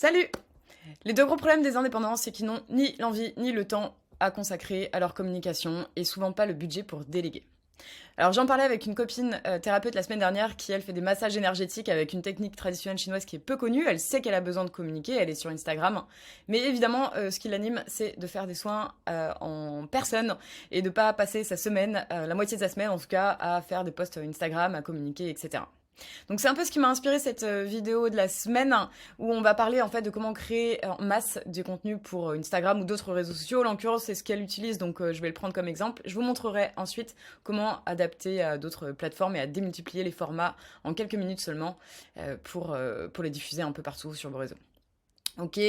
Salut! Les deux gros problèmes des indépendants, c'est qu'ils n'ont ni l'envie ni le temps à consacrer à leur communication et souvent pas le budget pour déléguer. Alors j'en parlais avec une copine thérapeute la semaine dernière qui elle fait des massages énergétiques avec une technique traditionnelle chinoise qui est peu connue. Elle sait qu'elle a besoin de communiquer, elle est sur Instagram. Mais évidemment, ce qui l'anime, c'est de faire des soins en personne et de pas passer sa semaine, la moitié de sa semaine en tout cas, à faire des posts Instagram, à communiquer, etc. Donc c'est un peu ce qui m'a inspiré cette vidéo de la semaine où on va parler en fait de comment créer en masse du contenu pour Instagram ou d'autres réseaux sociaux. En l'occurrence, c'est ce qu'elle utilise, donc je vais le prendre comme exemple. Je vous montrerai ensuite comment adapter à d'autres plateformes et à démultiplier les formats en quelques minutes seulement pour les diffuser un peu partout sur vos réseaux. Ok,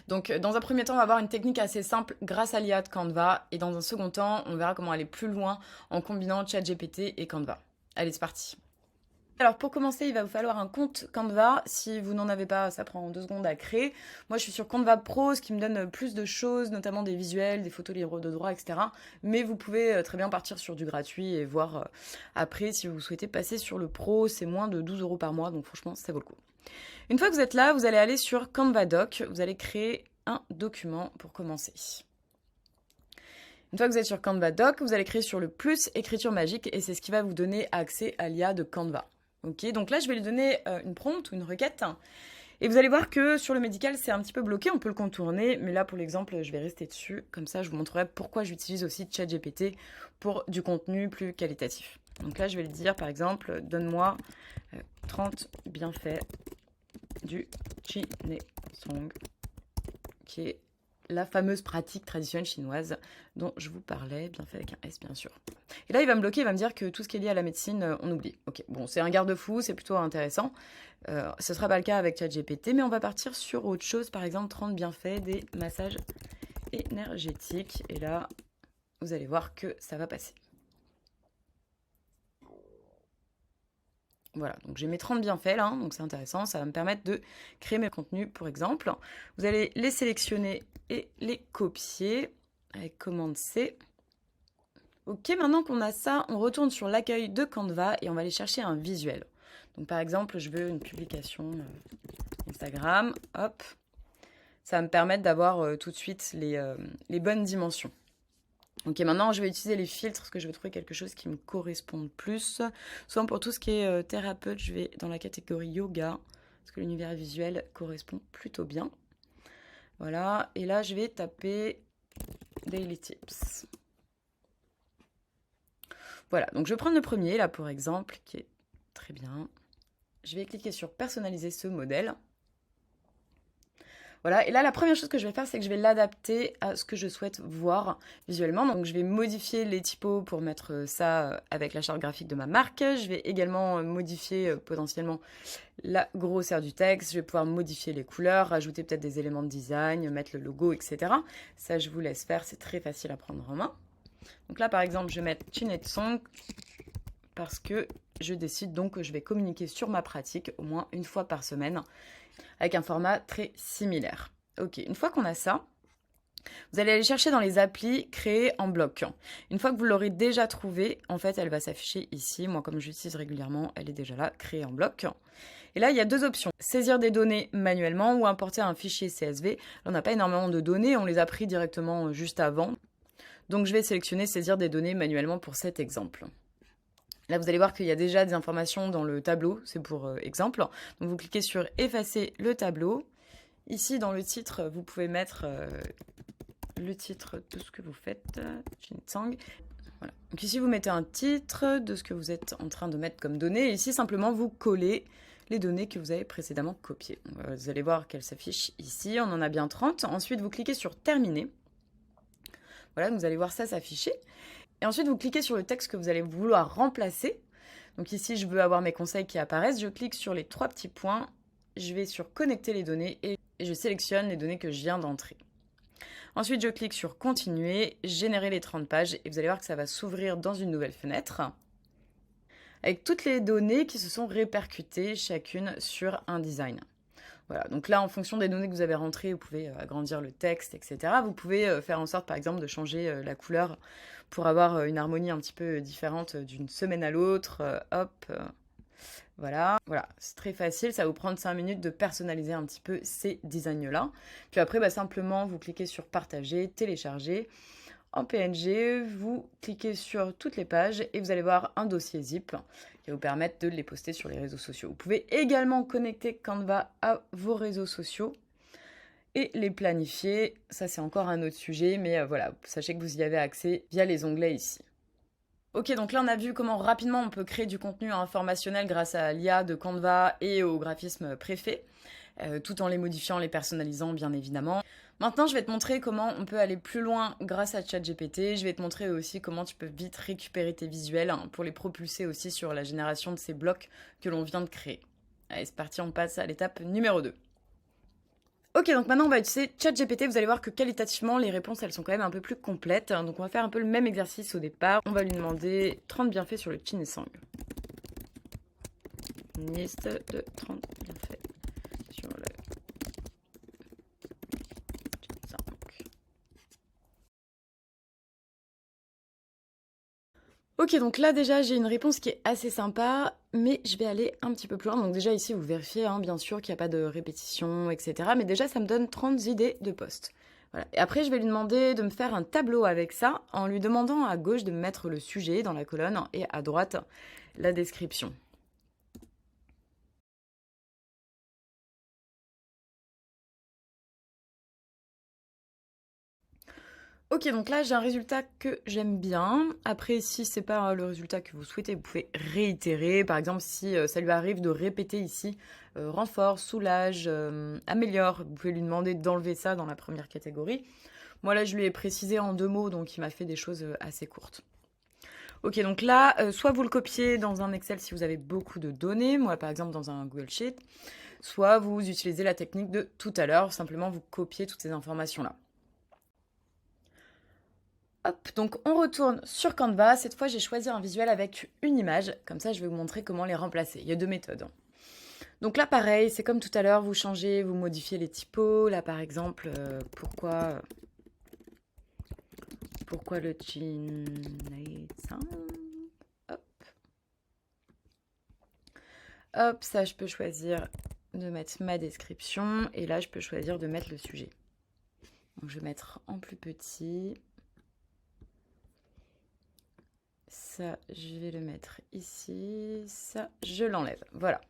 donc dans un premier temps, on va avoir une technique assez simple grâce à l'IA de Canva, et dans un second temps, on verra comment aller plus loin en combinant ChatGPT et Canva. Allez, c'est parti. Alors pour commencer, il va vous falloir un compte Canva. Si vous n'en avez pas, ça prend 2 secondes à créer. Moi, je suis sur Canva Pro, ce qui me donne plus de choses, notamment des visuels, des photos libres de droit, etc. Mais vous pouvez très bien partir sur du gratuit et voir après si vous souhaitez passer sur le Pro. C'est moins de 12 € par mois, donc franchement, ça vaut le coup. Une fois que vous êtes là, vous allez aller sur Canva Doc. Vous allez créer un document pour commencer. Une fois que vous êtes sur Canva Doc, vous allez créer sur le plus écriture magique et c'est ce qui va vous donner accès à l'IA de Canva. Ok, donc là je vais lui donner une prompt ou une requête et vous allez voir que sur le médical c'est un petit peu bloqué, on peut le contourner, mais là pour l'exemple je vais rester dessus, comme ça je vous montrerai pourquoi j'utilise aussi ChatGPT pour du contenu plus qualitatif. Donc là je vais lui dire par exemple, donne-moi 30 bienfaits du Song, qui est la fameuse pratique traditionnelle chinoise dont je vous parlais, bien fait avec un S bien sûr. Et là, il va me bloquer, il va me dire que tout ce qui est lié à la médecine, on oublie. Ok, bon, c'est un garde-fou, c'est plutôt intéressant. Ce sera pas le cas avec ChatGPT, mais on va partir sur autre chose, par exemple 30 bienfaits des massages énergétiques. Et là, vous allez voir que ça va passer. Voilà, donc j'ai mes 30 bienfaits là, donc c'est intéressant, ça va me permettre de créer mes contenus, pour exemple. Vous allez les sélectionner et les copier avec commande C. Ok, maintenant qu'on a ça, on retourne sur l'accueil de Canva et on va aller chercher un visuel. Donc par exemple, je veux une publication Instagram, hop. Ça va me permettre d'avoir tout de suite les bonnes dimensions. Ok, maintenant je vais utiliser les filtres parce que je vais trouver quelque chose qui me corresponde plus. Souvent pour tout ce qui est thérapeute, je vais dans la catégorie yoga parce que l'univers visuel correspond plutôt bien. Voilà, et là je vais taper Daily Tips. Voilà, donc je vais prendre le premier là pour exemple, qui est très bien. Je vais cliquer sur personnaliser ce modèle. Voilà, et là, la première chose que je vais faire, c'est que je vais l'adapter à ce que je souhaite voir visuellement. Donc, je vais modifier les typos pour mettre ça avec la charte graphique de ma marque. Je vais également modifier potentiellement la grosseur du texte. Je vais pouvoir modifier les couleurs, rajouter peut-être des éléments de design, mettre le logo, etc. Ça, je vous laisse faire. C'est très facile à prendre en main. Donc là, par exemple, je vais mettre Song parce que je décide donc que je vais communiquer sur ma pratique au moins une fois par semaine avec un format très similaire. Ok, une fois qu'on a ça, vous allez aller chercher dans les applis créer en bloc. Une fois que vous l'aurez déjà trouvé, en fait, elle va s'afficher ici. Moi, comme je l'utilise régulièrement, elle est déjà là, créer en bloc. Et là, il y a deux options. Saisir des données manuellement ou importer un fichier CSV. Là, on n'a pas énormément de données, on les a pris directement juste avant. Donc, je vais sélectionner saisir des données manuellement pour cet exemple. Là, vous allez voir qu'il y a déjà des informations dans le tableau, c'est pour exemple. Donc, vous cliquez sur effacer le tableau. Ici, dans le titre, vous pouvez mettre le titre de ce que vous faites, Jinsang. Voilà. Donc ici, vous mettez un titre de ce que vous êtes en train de mettre comme données. Et ici, simplement, vous collez les données que vous avez précédemment copiées. Vous allez voir qu'elles s'affichent ici. On en a bien 30. Ensuite, vous cliquez sur terminer. Voilà, vous allez voir ça s'afficher. Et ensuite, vous cliquez sur le texte que vous allez vouloir remplacer. Donc ici, je veux avoir mes conseils qui apparaissent. Je clique sur les 3 petits points. Je vais sur connecter les données et je sélectionne les données que je viens d'entrer. Ensuite, je clique sur continuer, générer les 30 pages et vous allez voir que ça va s'ouvrir dans une nouvelle fenêtre avec toutes les données qui se sont répercutées chacune sur un design. Voilà, donc là, en fonction des données que vous avez rentrées, vous pouvez agrandir le texte, etc. Vous pouvez faire en sorte, par exemple, de changer la couleur pour avoir une harmonie un petit peu différente d'une semaine à l'autre. Hop, Voilà, voilà, c'est très facile, ça va vous prendre 5 minutes de personnaliser un petit peu ces designs-là. Puis après, bah, simplement, vous cliquez sur partager, télécharger. En PNG, vous cliquez sur toutes les pages et vous allez voir un dossier zip qui va vous permettre de les poster sur les réseaux sociaux. Vous pouvez également connecter Canva à vos réseaux sociaux et les planifier. Ça, c'est encore un autre sujet, mais voilà, sachez que vous y avez accès via les onglets ici. Ok, donc là on a vu comment rapidement on peut créer du contenu informationnel grâce à l'IA de Canva et au graphisme préfet, tout en les modifiant, les personnalisant bien évidemment. Maintenant je vais te montrer comment on peut aller plus loin grâce à ChatGPT. Je vais te montrer aussi comment tu peux vite récupérer tes visuels pour les propulser aussi sur la génération de ces blocs que l'on vient de créer. Allez, c'est parti, on passe à l'étape numéro 2. Ok, donc maintenant on va utiliser ChatGPT. Vous allez voir que qualitativement, les réponses, elles sont quand même un peu plus complètes. Donc on va faire un peu le même exercice au départ. On va lui demander 30 bienfaits sur le ginseng. Une liste de 30 bienfaits sur le ginseng. Ok, donc là déjà j'ai une réponse qui est assez sympa, mais je vais aller un petit peu plus loin. Donc déjà ici vous vérifiez bien sûr qu'il n'y a pas de répétition, etc. Mais déjà ça me donne 30 idées de posts. Voilà. Et après je vais lui demander de me faire un tableau avec ça, en lui demandant à gauche de me mettre le sujet dans la colonne et à droite la description. Ok, donc là j'ai un résultat que j'aime bien. Après, si c'est pas le résultat que vous souhaitez, vous pouvez réitérer. Par exemple, si ça lui arrive de répéter ici renfort, soulage, améliore, vous pouvez lui demander d'enlever ça dans la première catégorie. Moi là, je lui ai précisé en 2 mots, donc il m'a fait des choses assez courtes. Ok, donc là, soit vous le copiez dans un Excel si vous avez beaucoup de données, moi par exemple dans un Google Sheet, soit vous utilisez la technique de tout à l'heure, simplement vous copiez toutes ces informations-là. Hop, donc on retourne sur Canva. Cette fois, j'ai choisi un visuel avec une image. Comme ça, je vais vous montrer comment les remplacer. Il y a 2 méthodes. Donc là, pareil, c'est comme tout à l'heure, vous changez, vous modifiez les typos. Là, par exemple, pourquoi le ginseng. Hop. Hop, ça, je peux choisir de mettre ma description. Et là, je peux choisir de mettre le sujet. Donc, je vais mettre en plus petit. Ça, je vais le mettre ici. Ça, je l'enlève. Voilà.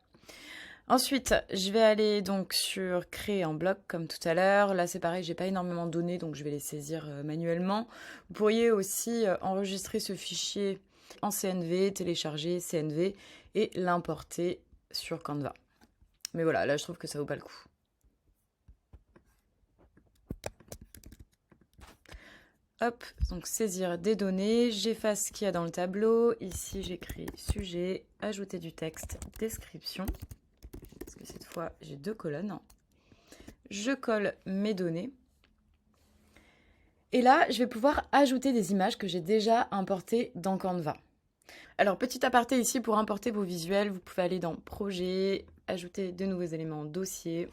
Ensuite, je vais aller donc sur créer en bloc comme tout à l'heure. Là, c'est pareil, j'ai pas énormément de données, donc je vais les saisir manuellement. Vous pourriez aussi enregistrer ce fichier en CNV, télécharger CNV et l'importer sur Canva. Mais voilà, là, je trouve que ça vaut pas le coup. Hop, donc saisir des données, j'efface ce qu'il y a dans le tableau. Ici, j'écris sujet, ajouter du texte, description. Parce que cette fois, j'ai 2 colonnes. Je colle mes données. Et là, je vais pouvoir ajouter des images que j'ai déjà importées dans Canva. Alors, petit aparté ici, pour importer vos visuels, vous pouvez aller dans Projet, ajouter de nouveaux éléments, Dossier,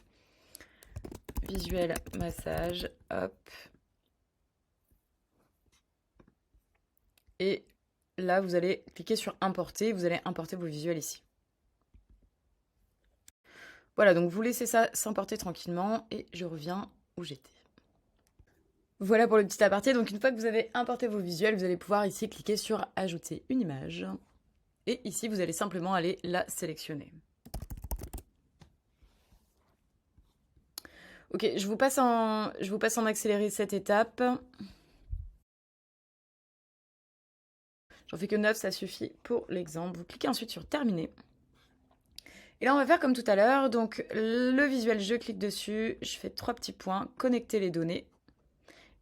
Visuel, Massage, hop. Et là, vous allez cliquer sur Importer, vous allez importer vos visuels ici. Voilà, donc vous laissez ça s'importer tranquillement et je reviens où j'étais. Voilà pour le petit aparté. Donc une fois que vous avez importé vos visuels, vous allez pouvoir ici cliquer sur Ajouter une image. Et ici, vous allez simplement aller la sélectionner. Ok, je vous passe en accéléré cette étape. J'en fais que 9, ça suffit pour l'exemple. Vous cliquez ensuite sur Terminer. Et là, on va faire comme tout à l'heure. Donc le visuel, je clique dessus, je fais 3 petits points, connecter les données.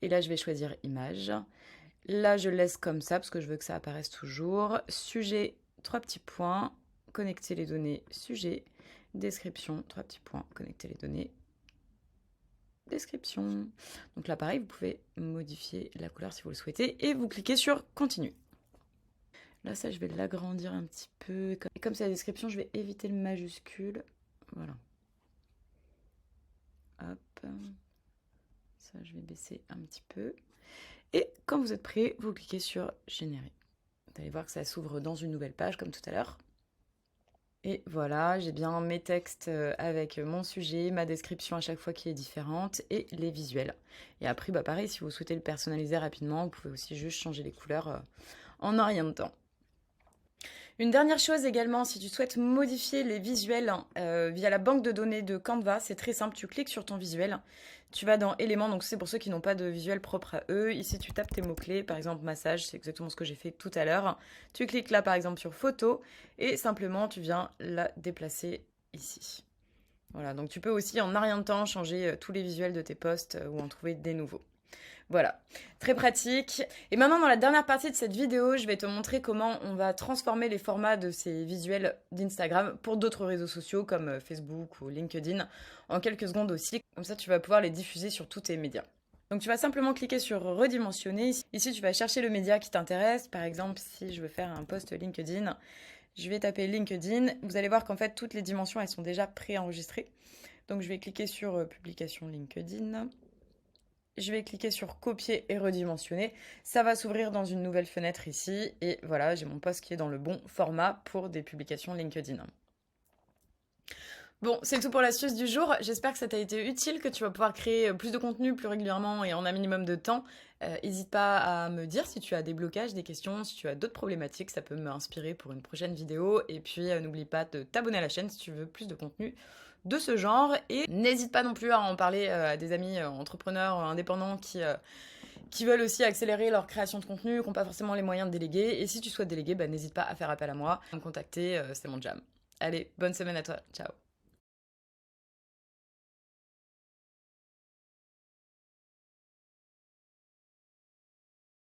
Et là, je vais choisir Image. Là, je laisse comme ça parce que je veux que ça apparaisse toujours. Sujet, 3 petits points, connecter les données, sujet, description, 3 petits points, connecter les données, description. Donc là, pareil, vous pouvez modifier la couleur si vous le souhaitez et vous cliquez sur Continue. Là, ça, je vais l'agrandir un petit peu. Et comme c'est la description, je vais éviter le majuscule. Voilà. Hop. Ça, je vais baisser un petit peu. Et quand vous êtes prêt, vous cliquez sur Générer. Vous allez voir que ça s'ouvre dans une nouvelle page, comme tout à l'heure. Et voilà, j'ai bien mes textes avec mon sujet, ma description à chaque fois qui est différente et les visuels. Et après, bah pareil, si vous souhaitez le personnaliser rapidement, vous pouvez aussi juste changer les couleurs en un rien de temps. Une dernière chose également, si tu souhaites modifier les visuels via la banque de données de Canva, c'est très simple, tu cliques sur ton visuel, tu vas dans éléments, donc c'est pour ceux qui n'ont pas de visuel propre à eux. Ici, tu tapes tes mots-clés, par exemple massage, c'est exactement ce que j'ai fait tout à l'heure. Tu cliques là, par exemple, sur photo, et simplement, tu viens la déplacer ici. Voilà, donc tu peux aussi en un rien de temps changer tous les visuels de tes posts ou en trouver des nouveaux. Voilà, très pratique. Et maintenant, dans la dernière partie de cette vidéo, je vais te montrer comment on va transformer les formats de ces visuels d'Instagram pour d'autres réseaux sociaux comme Facebook ou LinkedIn en quelques secondes aussi. Comme ça, tu vas pouvoir les diffuser sur tous tes médias. Donc tu vas simplement cliquer sur redimensionner. Ici, tu vas chercher le média qui t'intéresse. Par exemple, si je veux faire un post LinkedIn, je vais taper LinkedIn. Vous allez voir qu'en fait, toutes les dimensions, elles sont déjà préenregistrées. Donc je vais cliquer sur publication LinkedIn. Je vais cliquer sur copier et redimensionner. Ça va s'ouvrir dans une nouvelle fenêtre ici. Et voilà, j'ai mon post qui est dans le bon format pour des publications LinkedIn. Bon, c'est tout pour l'astuce du jour. J'espère que ça t'a été utile, que tu vas pouvoir créer plus de contenu plus régulièrement et en un minimum de temps. N'hésite pas à me dire si tu as des blocages, des questions, si tu as d'autres problématiques. Ça peut m'inspirer pour une prochaine vidéo. Et puis, n'oublie pas de t'abonner à la chaîne si tu veux plus de contenu de ce genre. Et n'hésite pas non plus à en parler à des amis entrepreneurs indépendants qui veulent aussi accélérer leur création de contenu, qui n'ont pas forcément les moyens de déléguer. Et si tu souhaites déléguer, bah, n'hésite pas à faire appel à moi, à me contacter, c'est mon jam. Allez, bonne semaine à toi, ciao.